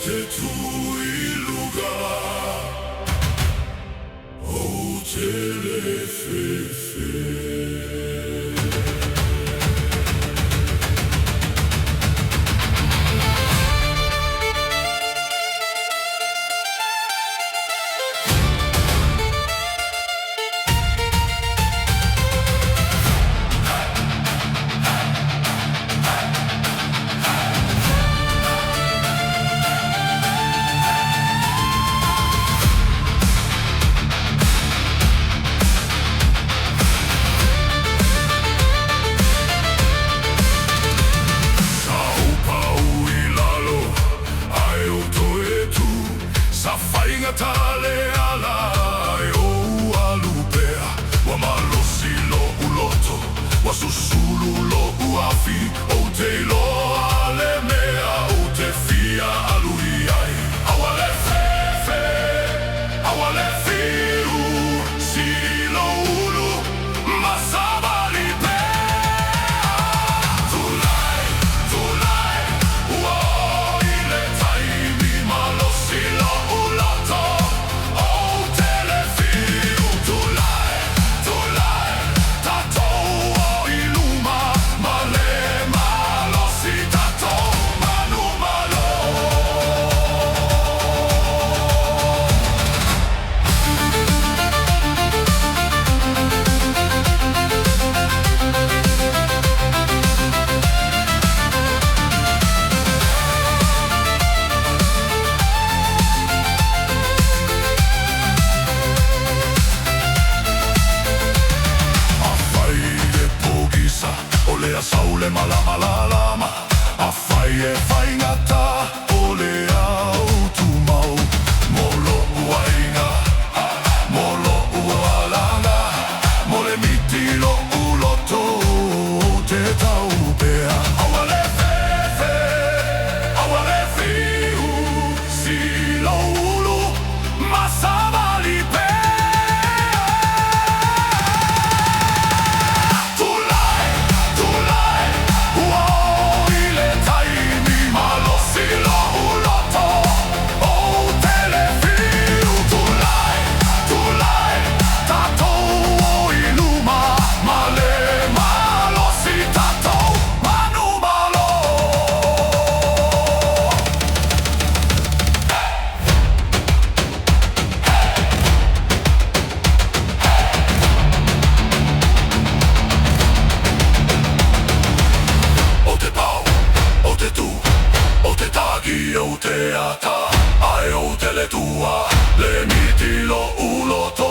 te tui luga o te lewhewhe. Tale ala o alupea wa malosi lo uloto wa susulu lo uafi o te loa le mea o te fia aluiai awale fefe awale fiu si lo ulu masabali pe tulai ua ile taimi malosi lo ulato saule malama la lama a faie faingata ole au tu mau molo uainga molo ualanga mole mitilo uloto te taupea awale fefe awale fiu si lo ulu masabali pe o te ata, ai o te le tua, le miti lo uloto.